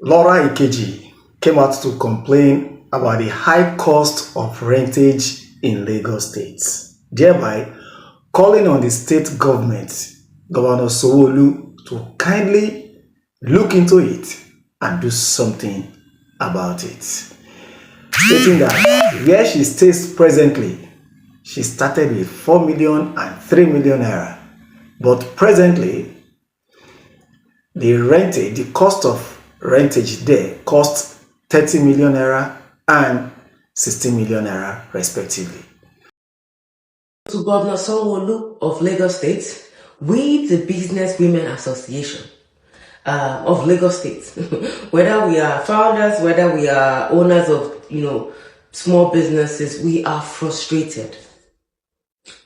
Laura Ikeji came out to complain about the high cost of rentage in Lagos State, thereby calling on the state government, Governor Sanwo-Olu, to kindly look into it and do something about it. Stating that where she stays presently, she started with 4 million and 3 million naira, but presently the cost of rentage there cost 30 million naira and 60 million naira respectively. To Governor Sanwo-Olu of Lagos State, we, the Business Women Association of Lagos State, whether we are founders, whether we are owners of, small businesses, we are frustrated.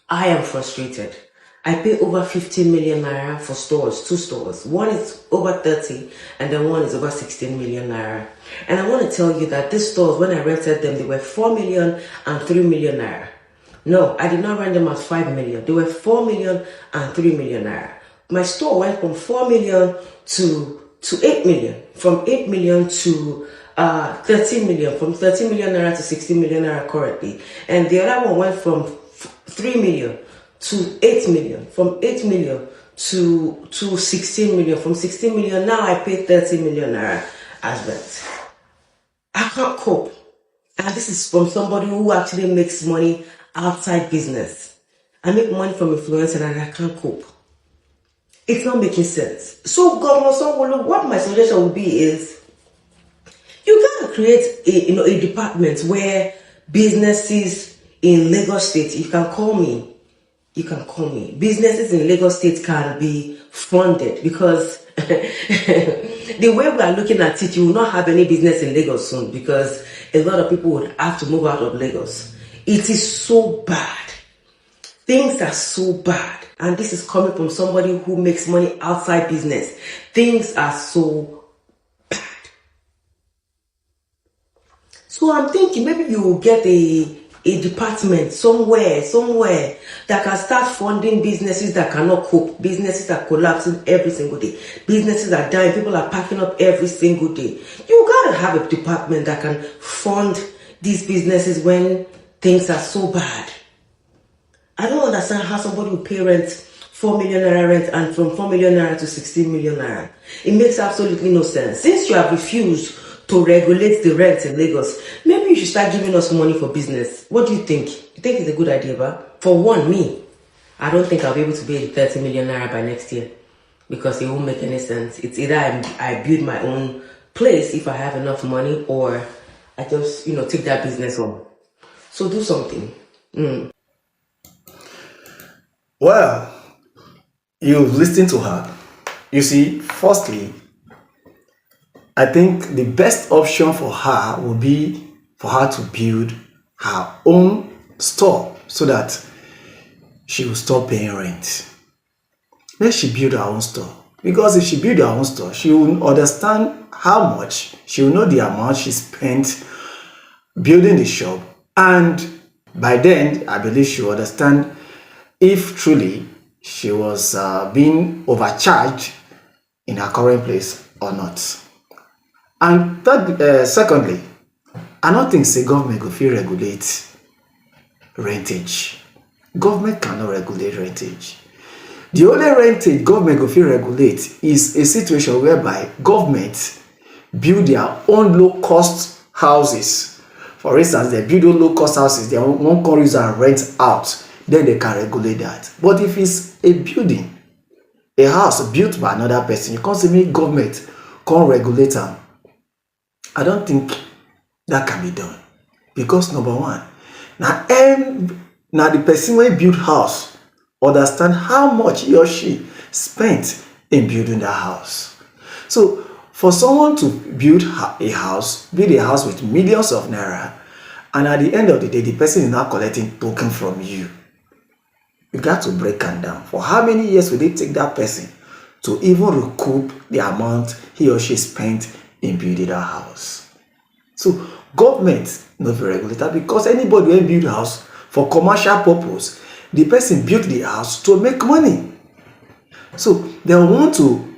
I am frustrated. I pay over 15 million naira for stores, two stores. One is over 30 and then one is over 16 million naira. And I want to tell you that these stores, when I rented them, they were 4 million and 3 million naira. No, I did not rent them at 5 million. They were 4 million and 3 million naira. My store went from 4 million to 8 million, from 8 million to 13 million, from 13 million naira to 16 million naira currently. And the other one went from 3 million to 8 million, from 8 million to 16 million, from 16 million, now I pay 30 million naira as rent. I can't cope. And this is from somebody who actually makes money outside business. I make money from influencing and I can't cope. It's not making sense. So Governor Sanwo-Olu, what my suggestion would be is, you gotta create a department where businesses in Lagos State, you can call me, businesses in Lagos State can be funded, because the way we are looking at it, you will not have any business in Lagos soon, because a lot of people would have to move out of Lagos. It is so bad. Things are so bad. And this is coming from somebody who makes money outside business. Things are so bad. So I'm thinking maybe you will get a department somewhere that can start funding businesses that cannot cope, businesses that are collapsing every single day, businesses are dying, people are packing up every single day. You gotta have a department that can fund these businesses when things are so bad. I don't understand how somebody will pay rent, 4 million naira rent, and from 4 million naira to 16 million naira. It makes absolutely no sense. Since you have refused to regulate the rent in Lagos, maybe you should start giving us money for business. What do you think? You think it's a good idea, but for one, me, I don't think I'll be able to pay 30 million naira by next year, because it won't make any sense. It's either I build my own place if I have enough money, or I just, take that business on. So do something. Well, you've listened to her. You see, firstly, I think the best option for her would be for her to build her own store so that she will stop paying rent. Let she build her own store. Because if she build her own store, she will understand how much, she will know the amount she spent building the shop, and by then, I believe she will understand if truly she was being overcharged in her current place or not. And secondly, I don't think say government go fit regulate rentage. Government cannot regulate rentage. The only rentage government go fit regulate is a situation whereby government build their own low-cost houses. For instance, they build those low-cost houses, they won't come use and rent out, then they can regulate that. But if it's a building, a house built by another person, you can't say me government can't regulate them. I don't think that can be done, because number one, now the person when build house understand how much he or she spent in building that house. So for someone to build a house with millions of naira, and at the end of the day, the person is not collecting token from you, you got to break them down. For how many years will it take that person to even recoup the amount he or she spent in building that house? So government no be regulator, because anybody when build house for commercial purpose, the person built the house to make money. So they want to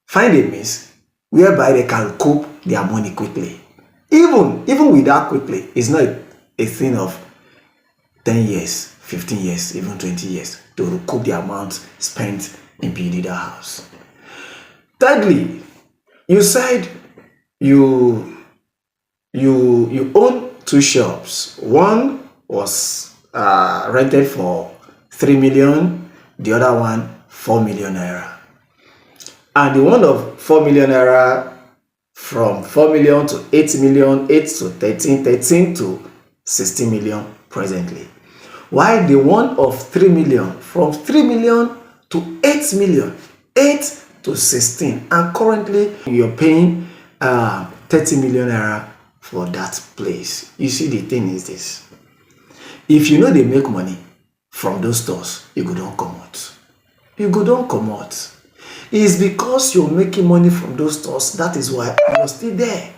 find a means whereby they can recoup their money quickly. Even with that quickly, it's not a thing of 10 years, 15 years, even 20 years to recoup the amount spent in building that house. Thirdly, you said you own two shops. One was rented for 3 million, the other one 4 million naira. And the one of 4 million naira, from 4 million to 8 million, 8 to 13, 13 to 16 million presently. While the one of 3 million, from 3 million to 8 million, 8 to 16, and currently you're paying 30 million naira for that place. You see, the thing is this: if you know they make money from those stores, you go don't come out. You go don't come out. It's because you're making money from those stores, that is why you're still there.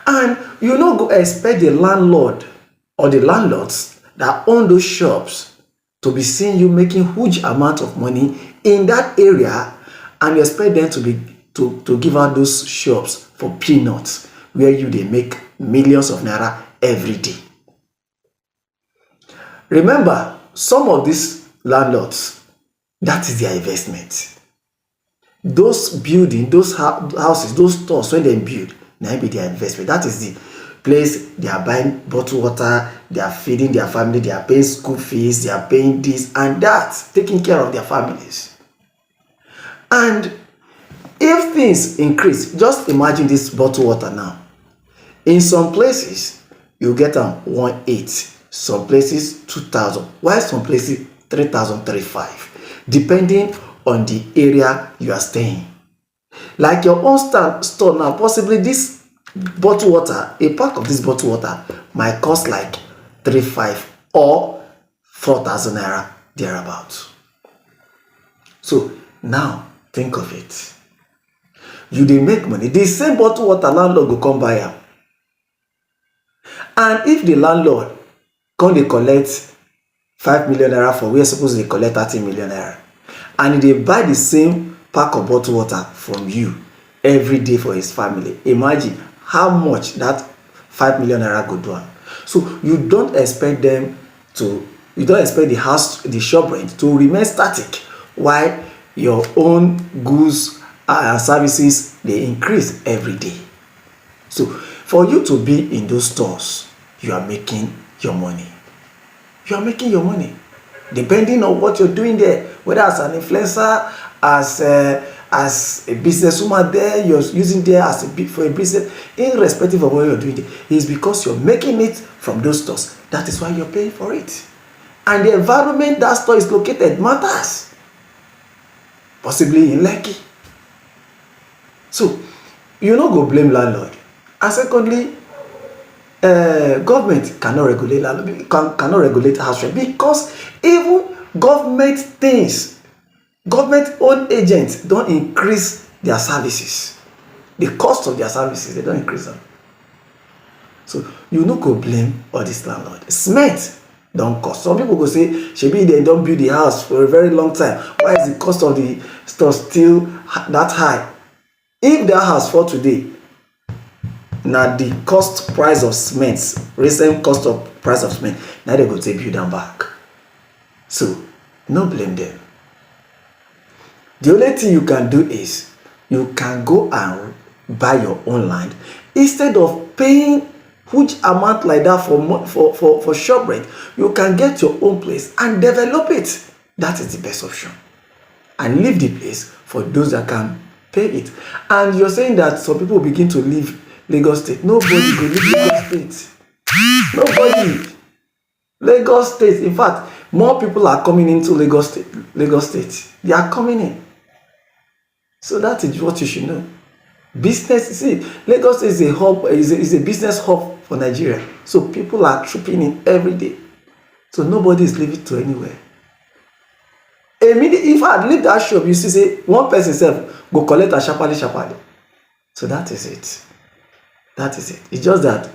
And you not go expect the landlord or the landlords that own those shops to be seeing you making huge amount of money in that area, and you expect them to give out those shops for peanuts, where they make millions of naira every day. Remember, some of these landlords, that is their investment. Those buildings, those houses, those stores, when they build, now be their investment. That is the place they are buying bottled water, they are feeding their family, they are paying school fees, they are paying this and that, taking care of their families. And if things increase, just imagine this bottled water now. In some places, you get 1.8, some places 2,000, while some places 3,035, depending on the area you are staying. Like your own store now, possibly this bottled water, a pack of this bottled water might cost like 3,500 or 4,000 naira thereabouts. So now think of it. You dey make money, the same bottled water landlord go come buy am. And if the landlord come dey collect 5 million naira for where suppose dey collect 30 million naira, and they buy the same pack of bottled water from you every day for his family, imagine how much that 5 million naira go do am. So you don't expect the house, the shop rent to remain static while your own goods and services they increase every day. So for you to be in those stores, you are making your money. You are making your money depending on what you're doing there, whether as an influencer, as a businesswoman there, you're using there for a business, irrespective of what you're doing there, it's because you're making it from those stores. That is why you're paying for it. And the environment that store is located matters, possibly in Lekki. So you no go blame landlord. And secondly, government cannot regulate landlord, cannot regulate house rent, because even government things, government-owned agents don't increase their services. The cost of their services, they don't increase them. So you no go blame all this landlord. Cement don't cost. Some people go say, shebi they don't build the house for a very long time, why is the cost of the store still that high? If that house for today, now the cost price of cement, recent cost of price of cement, now they go take build them back. So no blame them. The only thing you can do is you can go and buy your own land instead of paying huge amount like that for shop rent. You can get your own place and develop it. That is the best option, and leave the place for those that can pay it. And you're saying that some people begin to leave Lagos State. Nobody will leave Lagos State. Nobody. Lagos State, in fact, more people are coming into Lagos State. They are coming in. So that is what you should know. Business, see, Lagos is a hub, is a business hub for Nigeria. So people are trooping in every day. So nobody is leaving to anywhere. If I leave that shop, you see, say one person self go collect a sharply. So that is it. That is it. It's just that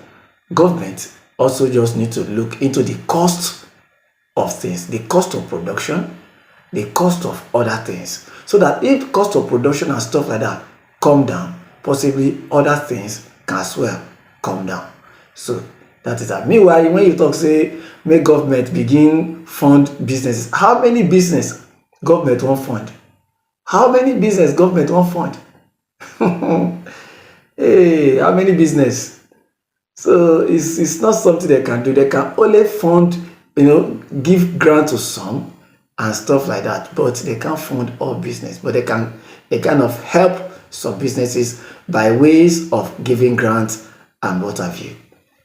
government also just need to look into the cost of things, the cost of production, the cost of other things, so that if cost of production and stuff like that come down, possibly other things can as well come down. So that is that. Meanwhile, when you talk say make government begin fund businesses, how many business government wan fund? How many business government wan fund? Hey, how many business? So it's not something they can do. They can only fund, give grant to some and stuff like that. But they can't fund all business. But they kind of help some businesses by ways of giving grants and what have you.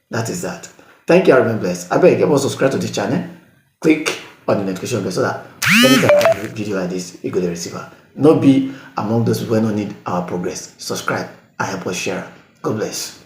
That is that. Thank you, and bless. I beg you subscribe to this channel. Click on the notification bell so that anytime I do video like this, you go to receive it. Not be among those people who don't need our progress. Subscribe and help us share. God bless.